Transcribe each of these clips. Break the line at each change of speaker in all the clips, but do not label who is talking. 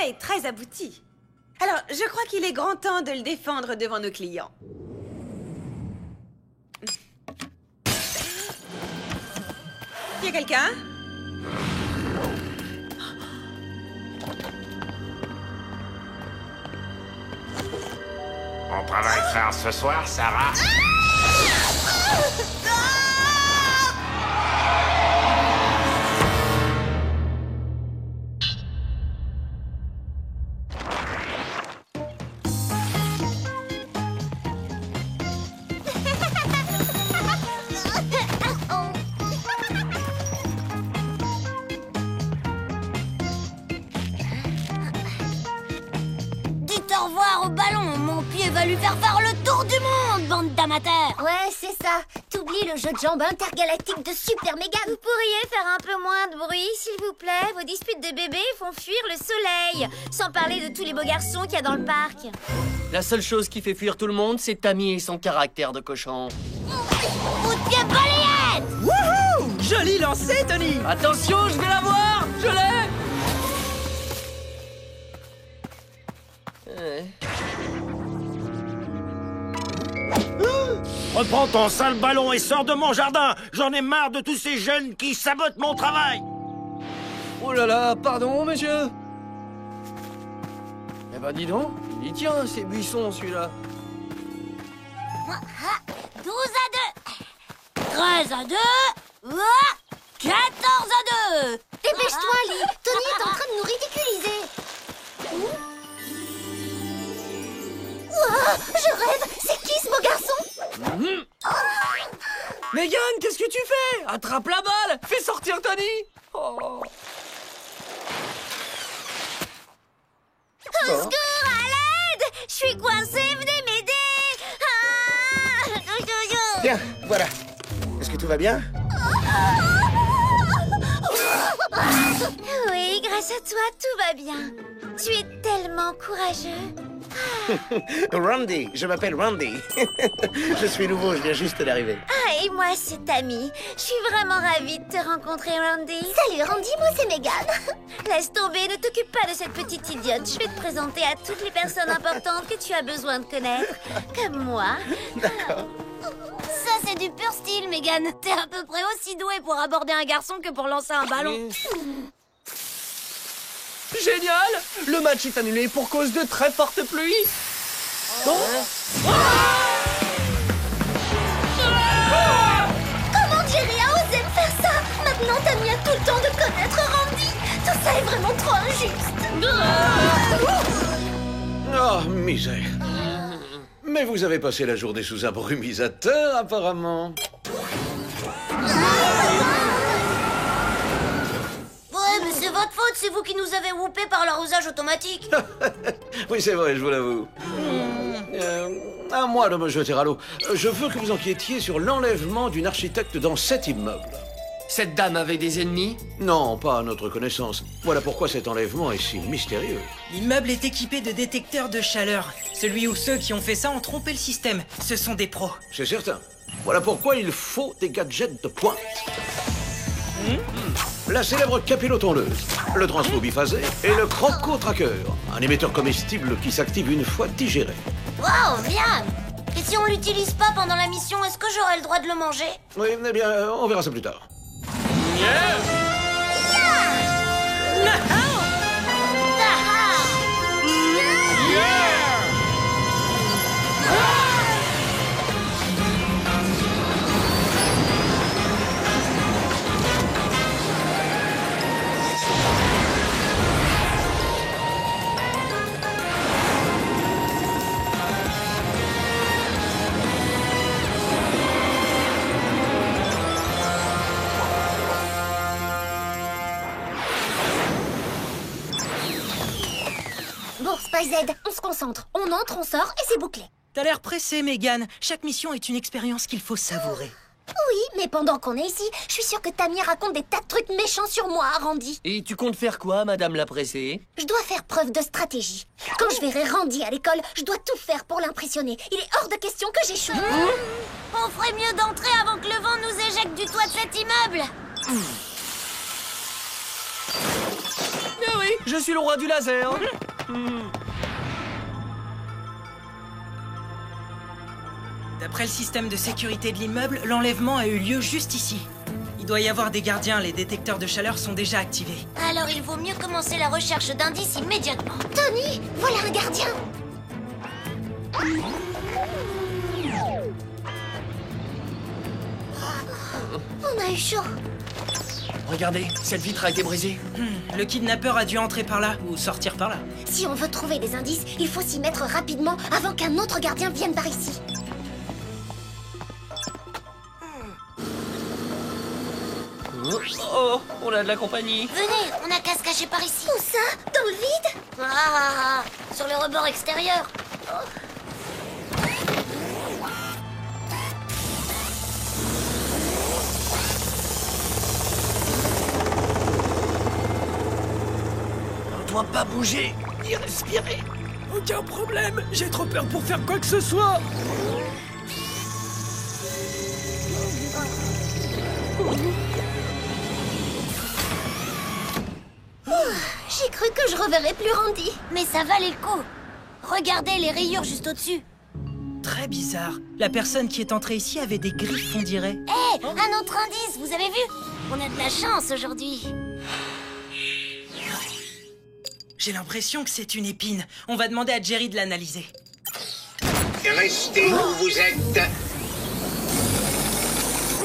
projet est très abouti. Alors, je crois qu'il est grand temps de le défendre devant nos clients. Y a quelqu'un?
On travaille fort ce soir, Sarah.
Dites au revoir au ballon, mon pied va lui faire le tour du monde, bande d'amateurs.
Ouais, c'est ça. T'oublies le jeu de jambes intergalactique de Super Mégane.
Vous pourriez faire un peu moins de bruit, s'il vous plaît? Vos disputes de bébés font fuir le soleil. Sans parler de tous les beaux garçons qu'il y a dans le parc.
La seule chose qui fait fuir tout le monde, c'est Tammy et son caractère de cochon.
Coup de pied balayette.
Wouhou! Joli lancé, Tony!
Attention, je vais la voir! Je l'ai!
Reprends ton sale ballon et sors de mon jardin. J'en ai marre de tous ces jeunes qui sabotent mon travail.
Oh là là, pardon, monsieur. Eh ben, dis donc, il tient, ces buissons, celui-là.
12 à 2. 13 à 2. 14 à 2.
Dépêche-toi, Lee. Tony est en train de nous ridiculiser. Ouah, je rêve. C'est qui ce beau garçon?
Mégane, qu'est-ce que tu fais? Attrape la balle! Fais sortir Tony! Oh.
Au secours, à l'aide! Je suis coincée, venez m'aider!
Tiens, voilà. Est-ce que tout va bien?
Oui, grâce à toi, tout va bien. Tu es tellement courageux.
Randy, je m'appelle Randy. Je suis nouveau, je viens juste d'arriver.
Ah, et moi, c'est Tammy. Je suis vraiment ravie de te rencontrer, Randy.
Salut, Randy, moi c'est Mégane.
Laisse tomber, ne t'occupe pas de cette petite idiote. Je vais te présenter à toutes les personnes importantes que tu as besoin de connaître. Comme moi.
D'accord.
Ça, c'est du pur style, Mégane. T'es à peu près aussi doué pour aborder un garçon que pour lancer un ballon.
Génial! Le match est annulé pour cause de très fortes pluies.
Comment Jerry a osé me faire ça? Maintenant, Tammy a tout le temps de connaître Randy. Tout ça est vraiment trop injuste.
Oh, misère. Mais vous avez passé la journée sous un brumisateur, apparemment.
Ouais, mais c'est votre faute, c'est vous qui nous avez whoopé par l'arrosage automatique.
Oui, c'est vrai, je vous l'avoue. À moi de me jeter à l'eau. Je veux que vous enquêtiez sur l'enlèvement d'une architecte dans cet immeuble.
Cette dame avait des ennemis?
Non, pas à notre connaissance. Voilà pourquoi cet enlèvement est si mystérieux.
L'immeuble est équipé de détecteurs de chaleur. Celui ou ceux qui ont fait ça ont trompé le système. Ce sont des pros.
C'est certain. Voilà pourquoi il faut des gadgets de pointe. La célèbre capillotondeuse, le transfo biphasé et le croco-tracker, un émetteur comestible qui s'active une fois digéré.
Waouh, bien. Et si on l'utilise pas pendant la mission, est-ce que j'aurai le droit de le manger?
Oui, eh bien, on verra ça plus tard.
Bon, Spy Z, on se concentre. On entre, on sort et c'est bouclé.
T'as l'air pressé, Mégane. Chaque mission est une expérience qu'il faut savourer.
Oui, mais pendant qu'on est ici, je suis sûre que Tammy raconte des tas de trucs méchants sur moi, Randy.
Et tu comptes faire quoi, madame la pressée?
Je dois faire preuve de stratégie. Quand je verrai Randy à l'école, je dois tout faire pour l'impressionner. Il est hors de question que j'échoue.
On ferait mieux d'entrer avant que le vent nous éjecte du toit de cet immeuble.
Ah oui, Je suis le roi du laser.
D'après le système de sécurité de l'immeuble, l'enlèvement a eu lieu juste ici. Il doit y avoir des gardiens, les détecteurs de chaleur sont déjà activés.
Alors il vaut mieux commencer la recherche d'indices immédiatement.
Tony, voilà un gardien. On a eu chaud.
Regardez, cette vitre a été brisée.
Le kidnappeur a dû entrer par là, ou sortir par là.
Si on veut trouver des indices, il faut s'y mettre rapidement avant qu'un autre gardien vienne par ici.
Oh, on a de la compagnie.
Venez, on n'a qu'à se cacher par ici.
Où ça? Dans le vide?
Sur le rebord extérieur.
On doit pas bouger, ni respirer. Aucun problème, j'ai trop peur pour faire quoi que ce soit.
J'ai cru que je reverrais plus Randy.
Mais ça valait le coup. Regardez les rayures juste au-dessus.
Très bizarre. La personne qui est entrée ici avait des griffes, on dirait.
Hé, un autre indice, vous avez vu? On a de la chance aujourd'hui.
J'ai l'impression que c'est une épine. On va demander à Jerry de l'analyser.
Restez où vous êtes.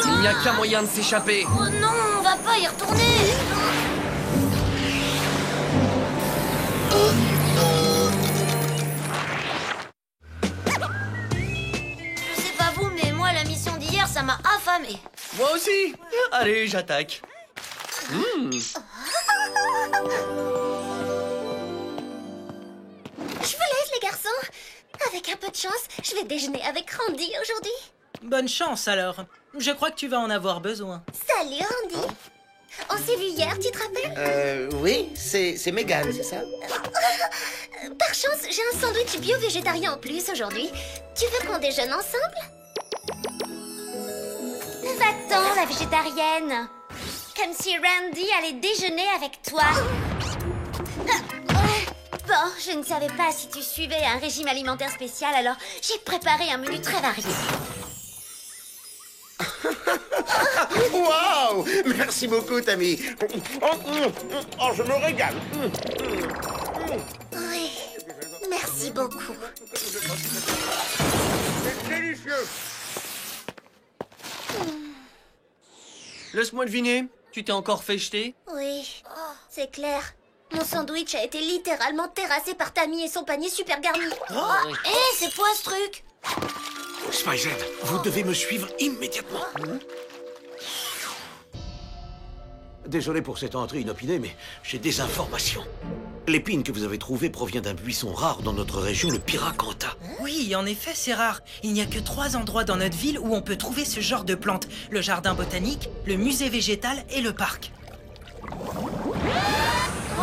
Il n'y a qu'un moyen de s'échapper.
Oh non, on va pas y retourner. Je sais pas vous, mais moi la mission d'hier, ça m'a affamé.
Moi aussi. Allez, j'attaque.
Je vous laisse, les garçons. Avec un peu de chance, je vais déjeuner avec Randy aujourd'hui.
Bonne chance alors. Je crois que tu vas en avoir besoin.
Salut, Randy. On s'est vu hier, tu te rappelles?
Oui, c'est Megan, c'est ça?
Par chance, j'ai un sandwich bio-végétarien en plus aujourd'hui. Tu veux qu'on déjeune ensemble?
Va-t'en, la végétarienne. Comme si Randy allait déjeuner avec toi. Bon, je ne savais pas si tu suivais un régime alimentaire spécial, alors j'ai préparé un menu très varié.
Waouh! Merci beaucoup, Tammy. Oh, je me régale.
Oui, merci beaucoup.
C'est délicieux.
Laisse-moi deviner. Tu t'es encore fait jeter?
Oui, c'est clair. Mon sandwich a été littéralement terrassé par Tammy et son panier super garni.
Hé, c'est quoi ce truc?
Spyz, vous devez me suivre immédiatement. Désolé pour cette entrée inopinée, mais j'ai des informations. L'épine que vous avez trouvée provient d'un buisson rare dans notre région, le Piracantha.
Oui, en effet, c'est rare. Il n'y a que 3 endroits dans notre ville où on peut trouver ce genre de plantes. Le jardin botanique, le musée végétal et le parc.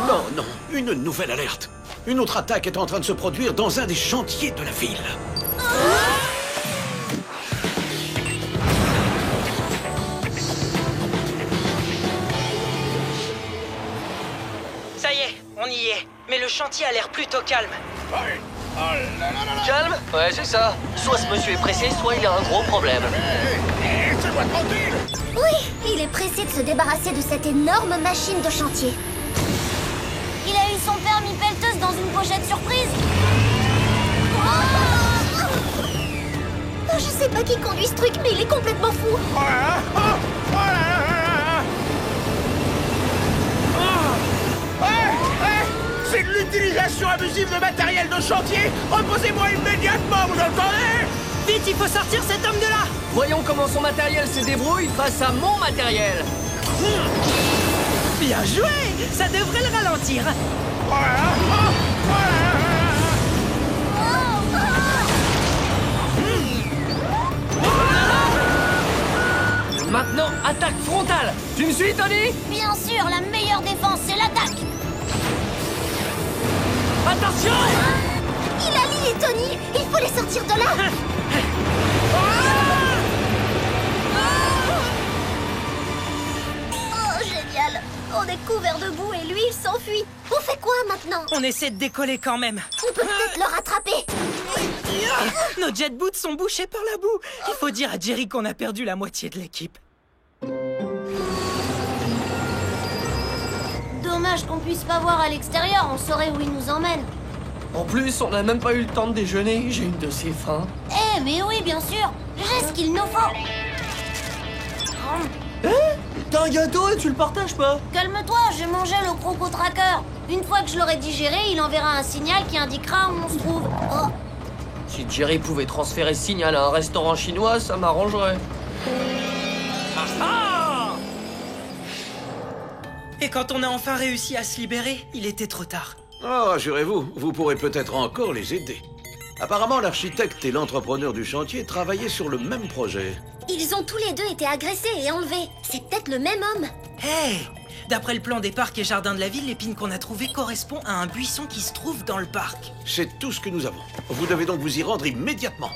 Non, non, une nouvelle alerte. Une autre attaque est en train de se produire dans un des chantiers de la ville.
Ça y est, on y est. Mais le chantier a l'air plutôt calme.
Calme? Ouais, c'est ça. Soit ce monsieur est pressé, soit il a un gros problème.
Laissez-moi tranquille.
Oui, il est pressé de se débarrasser de cette énorme machine de chantier.
Il a eu son permis pelleteuse dans une pochette surprise.
Je sais pas qui conduit ce truc, mais il est complètement fou.
C'est de l'utilisation abusive de matériel de chantier. Reposez-moi immédiatement, vous entendez?
Vite, il faut sortir cet homme de là.
Voyons comment son matériel se débrouille face à mon matériel.
Bien joué. Ça devrait le ralentir.
Maintenant, attaque frontale. Tu me suis, Tony?
Bien sûr, la meilleure défense, c'est l'attaque.
Attention!
Il a Lily et Tony. Il faut les sortir de là.
Oh, génial.
On est couvert de boue et lui, il s'enfuit. On fait quoi maintenant?
On essaie de décoller quand même.
On peut peut-être le rattraper.
Nos jet boots sont bouchés par la boue. Il faut dire à Jerry qu'on a perdu la moitié de l'équipe.
Dommage qu'on puisse pas voir à l'extérieur, on saurait où il nous emmène.
En plus, on n'a même pas eu le temps de déjeuner. J'ai une de ces faim.
Eh, mais oui, bien sûr. J'ai ce qu'il nous faut.
T'as un gâteau et tu le partages pas?
Calme-toi, j'ai mangé le Croco Tracker. Une fois que je l'aurai digéré, il enverra un signal qui indiquera où on se trouve. Oh.
Si Jerry pouvait transférer ce signal à un restaurant chinois, ça m'arrangerait.
Et quand on a enfin réussi à se libérer, il était trop tard.
Oh, rassurez-vous, vous pourrez peut-être encore les aider. Apparemment, l'architecte et l'entrepreneur du chantier travaillaient sur le même projet.
Ils ont tous les deux été agressés et enlevés. C'est peut-être le même homme.
Hey! D'après le plan des parcs et jardins de la ville, l'épine qu'on a trouvée correspond à un buisson qui se trouve dans le parc.
C'est tout ce que nous avons. Vous devez donc vous y rendre immédiatement.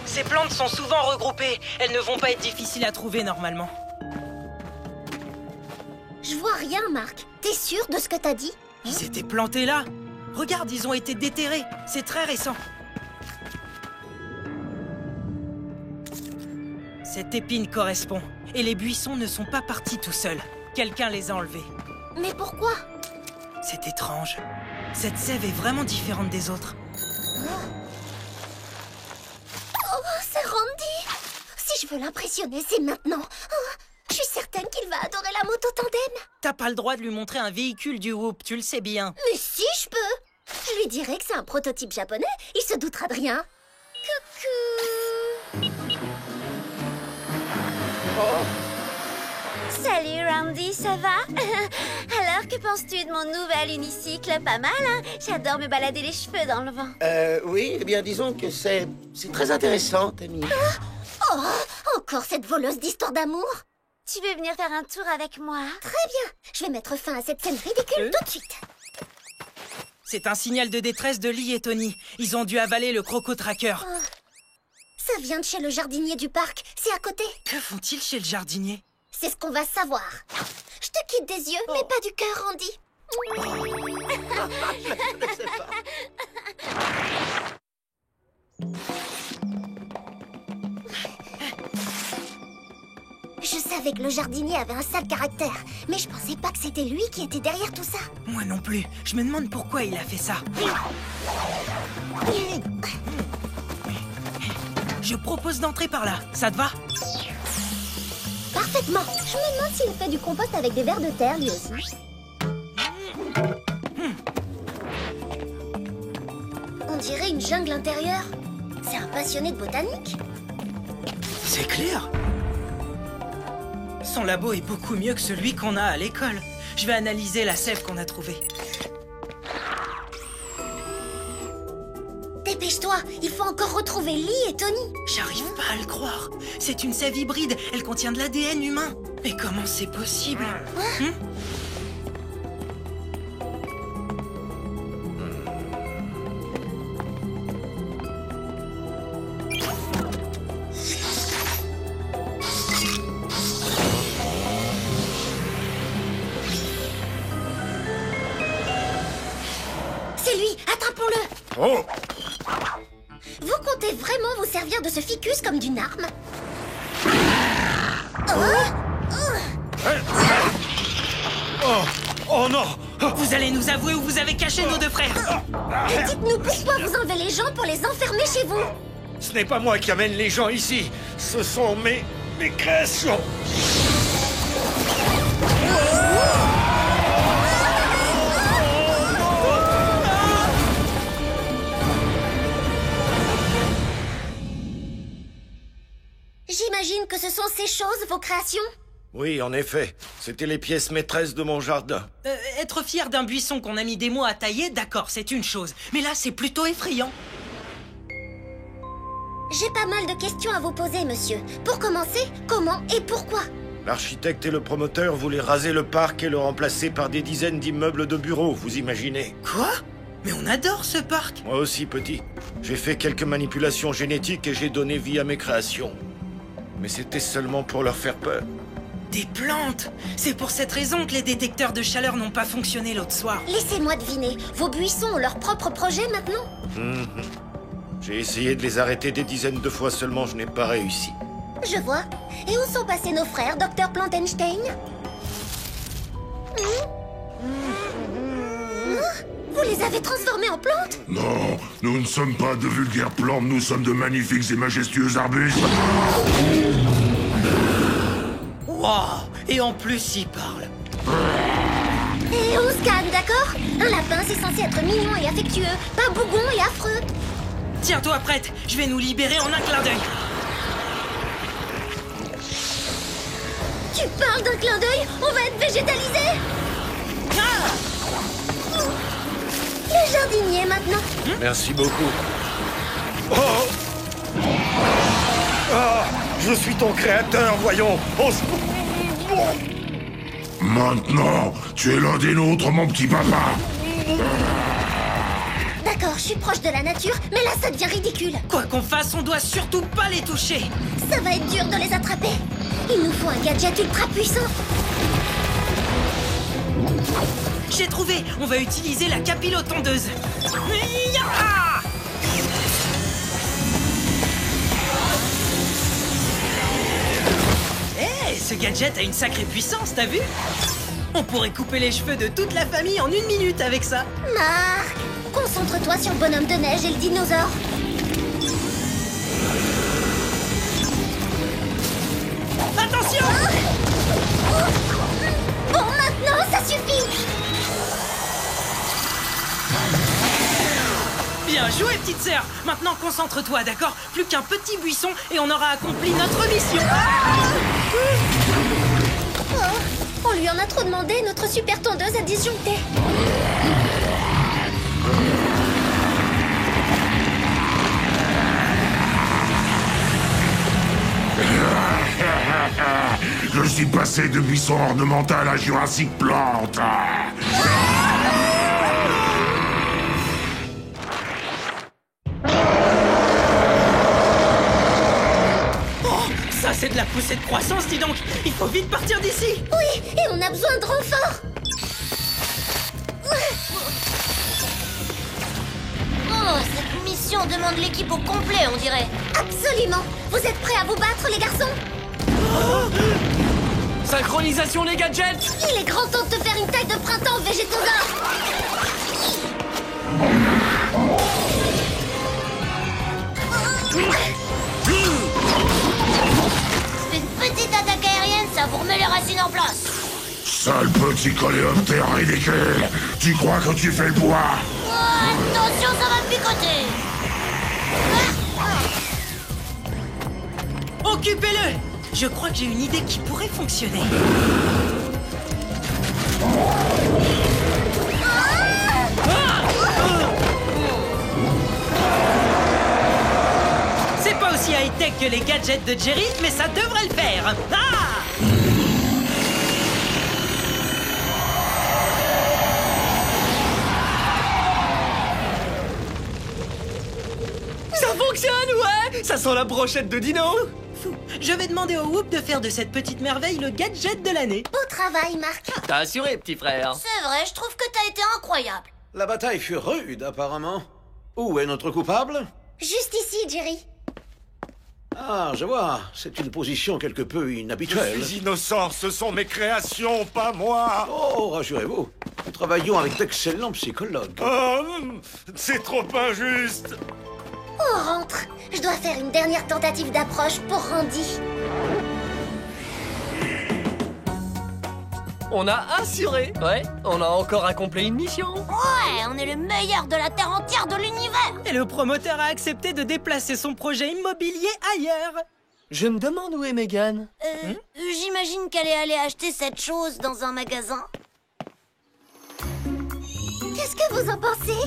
Ces plantes sont souvent regroupées. Elles ne vont pas être difficiles à trouver normalement.
Je vois rien, Marc. T'es sûr de ce que t'as dit?
Ils étaient plantés là. Regarde, ils ont été déterrés. C'est très récent. Cette épine correspond. Et les buissons ne sont pas partis tout seuls. Quelqu'un les a enlevés.
Mais pourquoi?
C'est étrange. Cette sève est vraiment différente des autres.
Oh, c'est Randy! Si je veux l'impressionner, c'est maintenant. Oh, je suis certaine qu'il va adorer la moto tandem.
T'as pas le droit de lui montrer un véhicule du Whoop, tu le sais bien.
Mais si, je peux. Je lui dirai que c'est un prototype japonais. Il se doutera de rien. Coucou.
Salut Randy, ça va? Alors, que penses-tu de mon nouvel unicycle? Pas mal, hein? J'adore me balader les cheveux dans le vent.
Oui, eh bien, disons que c'est très intéressant, Tammy.
Oh, encore cette voleuse d'histoire d'amour.
Tu veux venir faire un tour avec moi?
Très bien. Je vais mettre fin à cette scène ridicule tout de suite.
C'est un signal de détresse de Lee et Tony. Ils ont dû avaler le Croco Tracker.
Oh. Ça vient de chez le jardinier du parc. C'est à côté.
Que font-ils chez le jardinier?
C'est ce qu'on va savoir. Je te quitte des yeux, mais pas du cœur, Randy. Je savais que le jardinier avait un sale caractère, mais je pensais pas que c'était lui qui était derrière tout ça.
Moi non plus. Je me demande pourquoi il a fait ça. Je propose d'entrer par là. Ça te va?
Parfaitement. Je me demande s'il fait du compost avec des vers de terre, lui aussi. On dirait une jungle intérieure. C'est un passionné de botanique.
C'est clair. Son labo est beaucoup mieux que celui qu'on a à l'école. Je vais analyser la sève qu'on a trouvée.
Dépêche-toi, il faut encore retrouver Lee et Tony.
J'arrive pas à le croire. C'est une sève hybride. Elle contient de l'ADN humain. Mais comment c'est possible?
C'est lui, attrapons-le.
Oh!
Vous comptez vraiment vous servir de ce ficus comme d'une arme?
Oh non!
Vous allez nous avouer où vous avez caché nos deux frères.
Dites-nous pourquoi vous enlevez les gens pour les enfermer chez vous.
Ce n'est pas moi qui amène les gens ici. Ce sont mes créations.
J'imagine que ce sont ces choses, vos créations?
Oui, en effet. C'était les pièces maîtresses de mon jardin.
Être fier d'un buisson qu'on a mis des mois à tailler, d'accord, c'est une chose. Mais là, c'est plutôt effrayant.
J'ai pas mal de questions à vous poser, monsieur. Pour commencer, comment et pourquoi?
L'architecte et le promoteur voulaient raser le parc et le remplacer par des dizaines d'immeubles de bureaux, vous imaginez?
Quoi? Mais on adore ce parc.
Moi aussi, petit. J'ai fait quelques manipulations génétiques et j'ai donné vie à mes créations. Mais c'était seulement pour leur faire peur.
Des plantes! C'est pour cette raison que les détecteurs de chaleur n'ont pas fonctionné l'autre soir.
Laissez-moi deviner, vos buissons ont leur propre projet maintenant?
J'ai essayé de les arrêter des dizaines de fois seulement, je n'ai pas réussi.
Je vois. Et où sont passés nos frères, Dr. Plantenstein? Vous les avez transformés en plantes?
Non, nous ne sommes pas de vulgaires plantes, nous sommes de magnifiques et majestueux arbustes.
Wow! Et en plus, il parle.
Et on se calme, d'accord? Un lapin, c'est censé être mignon et affectueux, pas bougon et affreux.
Tiens-toi prête, je vais nous libérer en un clin d'œil.
Tu parles d'un clin d'œil? On va être végétalisés! Le jardinier, maintenant.
Merci beaucoup. Oh! Ah, je suis ton créateur, voyons.
Maintenant, tu es l'un des nôtres, mon petit papa.
D'accord, je suis proche de la nature, mais là, ça devient ridicule.
Quoi qu'on fasse, on doit surtout pas les toucher.
Ça va être dur de les attraper. Il nous faut un gadget ultra puissant.
J'ai trouvé. On va utiliser la capillotondeuse. Hey, ce gadget a une sacrée puissance, t'as vu? On pourrait couper les cheveux de toute la famille en 1 minute avec ça.
Marc, concentre-toi sur le bonhomme de neige et le dinosaure.
Attention!
Bon, maintenant, ça suffit.
Bien joué, petite sœur. Maintenant, concentre-toi, d'accord? Plus qu'un petit buisson et on aura accompli notre mission.
Oh, on lui en a trop demandé, notre super tondeuse a disjoncté.
Je suis passé de buisson ornemental à Jurassic Plante.
Ça, c'est de la poussée de croissance, dis donc. Il faut vite partir d'ici.
Oui, et on a besoin de renfort.
Oh, cette mission demande l'équipe au complet, on dirait.
Absolument. Vous êtes prêts à vous battre, les garçons?
Synchronisation les gadgets.
Il est grand temps de te faire une taille de printemps, végétosaure.
Une petite attaque aérienne, ça vous remet les racines en place.
Sale petit coléoptère ridicule. Tu crois que tu fais le bois?
Oh, attention, ça va picoter.
Occupez-le. Je crois que j'ai une idée qui pourrait fonctionner. C'est pas aussi high-tech que les gadgets de Jerry, mais ça devrait le faire.
Ça fonctionne, ouais. Ça sent la brochette de dino.
Je vais demander au Whoop de faire de cette petite merveille le gadget de l'année.
Beau travail, Marc.
T'as assuré, petit frère.
C'est vrai, je trouve que t'as été incroyable.
La bataille fut rude, apparemment. Où est notre coupable?
Juste ici, Jerry.
Ah, je vois. C'est une position quelque peu inhabituelle.
Je suis innocent, ce sont mes créations, pas moi.
Oh, rassurez-vous. Nous travaillons avec d'excellents psychologues.
Oh, c'est trop injuste.
On rentre. Je dois faire une dernière tentative d'approche pour Randy.
On a assuré. Ouais, on a encore accompli une mission.
Ouais, on est le meilleur de la Terre entière de l'univers.
Et le promoteur a accepté de déplacer son projet immobilier ailleurs.
Je me demande où est Megan.
J'imagine qu'elle est allée acheter cette chose dans un magasin.
Qu'est-ce que vous en pensez?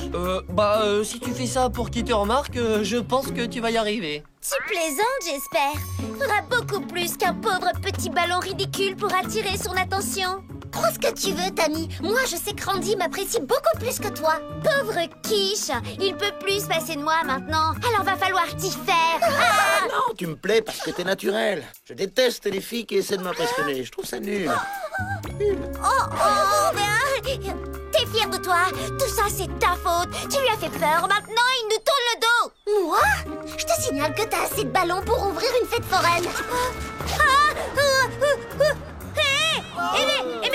Si tu fais ça pour qu'ils te remarquent, je pense que tu vas y arriver.
Tu plaisantes, j'espère. Faudra beaucoup plus qu'un pauvre petit ballon ridicule pour attirer son attention. Crois ce que tu veux, Tammy. Moi, je sais que Randy m'apprécie beaucoup plus que toi.
Pauvre Quiche, il peut plus se passer de moi maintenant. Alors va falloir t'y faire. Ah
Non, tu me plais parce que t'es naturel. Je déteste les filles qui essaient de m'impressionner. Je trouve ça nul.
T'es fière de toi. Tout ça, c'est ta faute. Tu lui as fait peur. Maintenant, il nous tourne le dos.
Moi? Je te signale que t'as assez de ballons pour ouvrir une fête foraine.
Hé,